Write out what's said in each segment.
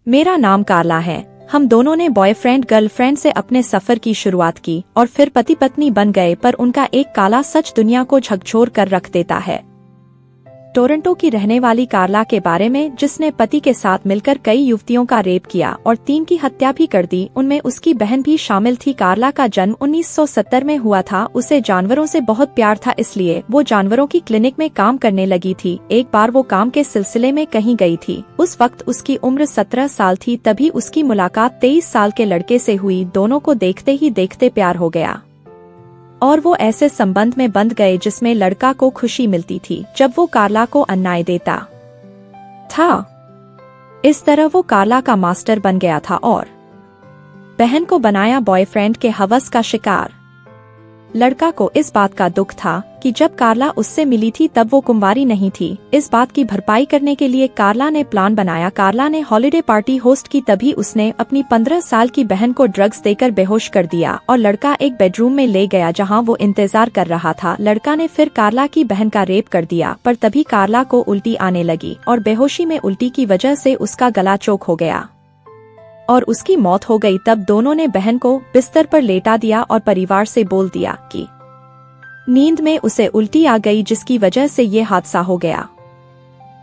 मेरा नाम कार्ला है। हम दोनों ने बॉयफ्रेंड गर्लफ्रेंड से अपने सफर की शुरुआत की और फिर पति पत्नी बन गए, पर उनका एक काला सच दुनिया को झकझोर कर रख देता है। टोरंटो की रहने वाली कार्ला के बारे में, जिसने पति के साथ मिलकर कई युवतियों का रेप किया और 3 की हत्या भी कर दी, उनमें उसकी बहन भी शामिल थी। कार्ला का जन्म 1970 में हुआ था। उसे जानवरों से बहुत प्यार था, इसलिए वो जानवरों की क्लिनिक में काम करने लगी थी। एक बार वो काम के सिलसिले में कहीं गई थी। उस वक्त उसकी उम्र 17 साल थी। तभी उसकी मुलाकात 23 साल के लड़के से हुई। दोनों को देखते ही देखते प्यार हो गया और वो ऐसे संबंध में बंध गए जिसमें लड़का को खुशी मिलती थी जब वो कार्ला को अन्याय देता था। इस तरह वो कार्ला का मास्टर बन गया था और बहन को बनाया बॉयफ्रेंड के हवस का शिकार। लड़का को इस बात का दुख था कि जब कार्ला उससे मिली थी तब वो कुंवारी नहीं थी। इस बात की भरपाई करने के लिए कार्ला ने प्लान बनाया। कार्ला ने हॉलिडे पार्टी होस्ट की, तभी उसने अपनी 15 साल की बहन को ड्रग्स देकर बेहोश कर दिया और लड़का एक बेडरूम में ले गया जहां वो इंतजार कर रहा था। लड़का ने फिर कार्ला की बहन का रेप कर दिया, पर तभी कार्ला को उल्टी आने लगी और बेहोशी में उल्टी की वजह से उसका गला चोक हो गया और उसकी मौत हो गई। तब दोनों ने बहन को बिस्तर पर लेटा दिया और परिवार से बोल दिया कि नींद में उसे उल्टी आ गई, जिसकी वजह से ये हादसा हो गया।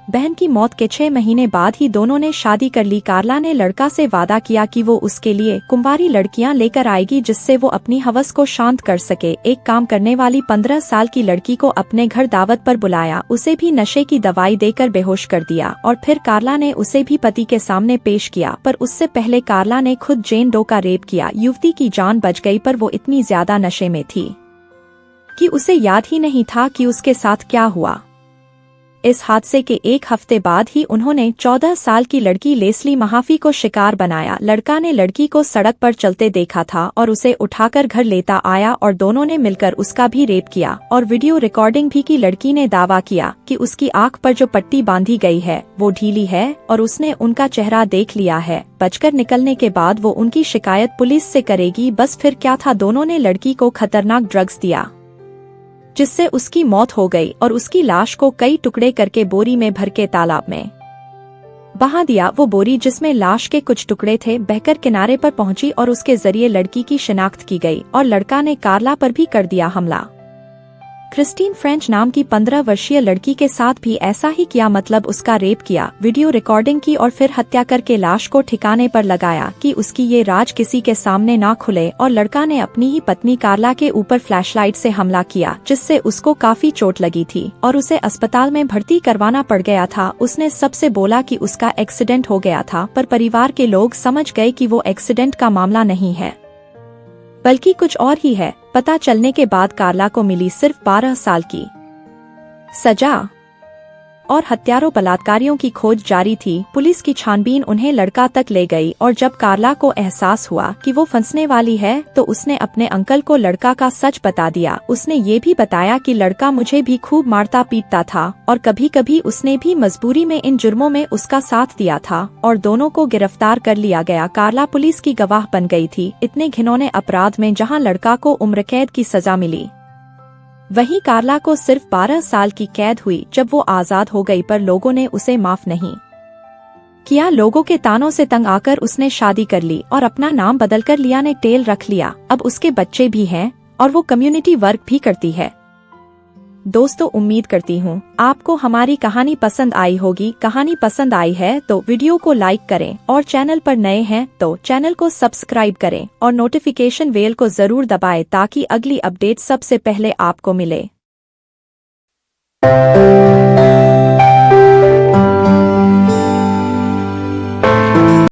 बहन की मौत के 6 महीने बाद ही दोनों ने शादी कर ली। कार्ला ने लड़का से वादा किया कि वो उसके लिए कुंवारी लड़कियां लेकर आएगी जिससे वो अपनी हवस को शांत कर सके। एक काम करने वाली 15 साल की लड़की को अपने घर दावत पर बुलाया, उसे भी नशे की दवाई देकर बेहोश कर दिया और फिर कार्ला ने उसे भी पति के सामने पेश किया। पर उससे पहले कार्ला ने खुद जेन डो का रेप किया। युवती की जान बच गई, पर वो इतनी ज्यादा नशे में थी कि उसे याद ही नहीं था कि उसके साथ क्या हुआ। इस हादसे के एक हफ्ते बाद ही उन्होंने 14 साल की लड़की लेस्ली महाफी को शिकार बनाया। लड़का ने लड़की को सड़क पर चलते देखा था और उसे उठाकर घर लेता आया और दोनों ने मिलकर उसका भी रेप किया और वीडियो रिकॉर्डिंग भी की। लड़की ने दावा किया कि उसकी आंख पर जो पट्टी बांधी गई है वो ढीली है और उसने उनका चेहरा देख लिया है। बचकर निकलने के बाद वो उनकी शिकायत पुलिस से करेगी। बस फिर क्या था, दोनों ने लड़की को खतरनाक ड्रग्स दिया जिससे उसकी मौत हो गई और उसकी लाश को कई टुकड़े करके बोरी में भर के तालाब में बहा दिया। वो बोरी जिसमें लाश के कुछ टुकड़े थे बहकर किनारे पर पहुंची और उसके जरिए लड़की की शिनाख्त की गई और लड़का ने कार्ला पर भी कर दिया हमला। क्रिस्टीन फ्रेंच नाम की 15 वर्षीय लड़की के साथ भी ऐसा ही किया, मतलब उसका रेप किया, वीडियो रिकॉर्डिंग की और फिर हत्या करके लाश को ठिकाने पर लगाया कि उसकी ये राज किसी के सामने ना खुले। और लड़का ने अपनी ही पत्नी कार्ला के ऊपर फ्लैशलाइट से हमला किया जिससे उसको काफी चोट लगी थी और उसे अस्पताल में भर्ती करवाना पड़ गया था। उसने सबसे बोला कि उसका एक्सीडेंट हो गया था, पर परिवार के लोग समझ गए कि वो एक्सीडेंट का मामला नहीं है बल्कि कुछ और ही है। पता चलने के बाद कार्ला को मिली सिर्फ 12 साल की सजा और हत्यारों बलात्कारियों की खोज जारी थी। पुलिस की छानबीन उन्हें लड़का तक ले गई और जब कार्ला को एहसास हुआ कि वो फंसने वाली है तो उसने अपने अंकल को लड़का का सच बता दिया। उसने ये भी बताया कि लड़का मुझे भी खूब मारता पीटता था और कभी कभी उसने भी मजबूरी में इन जुर्मों में उसका साथ दिया था और दोनों को गिरफ्तार कर लिया गया। कार्ला पुलिस की गवाह बन गई थी इतने घिनौने अपराध में जहाँ लड़का को उम्रकैद की सजा मिली, वहीं कार्ला को सिर्फ 12 साल की कैद हुई जब वो आजाद हो गई, पर लोगों ने उसे माफ नहीं किया। लोगों के तानों से तंग आकर उसने शादी कर ली और अपना नाम बदलकर लिया ने टेल रख लिया। अब उसके बच्चे भी हैं और वो कम्युनिटी वर्क भी करती है। दोस्तों, उम्मीद करती हूँ आपको हमारी कहानी पसंद आई होगी। कहानी पसंद आई है तो वीडियो को लाइक करें और चैनल पर नए हैं तो चैनल को सब्सक्राइब करें और नोटिफिकेशन बेल को जरूर दबाएं ताकि अगली अपडेट सबसे पहले आपको मिले।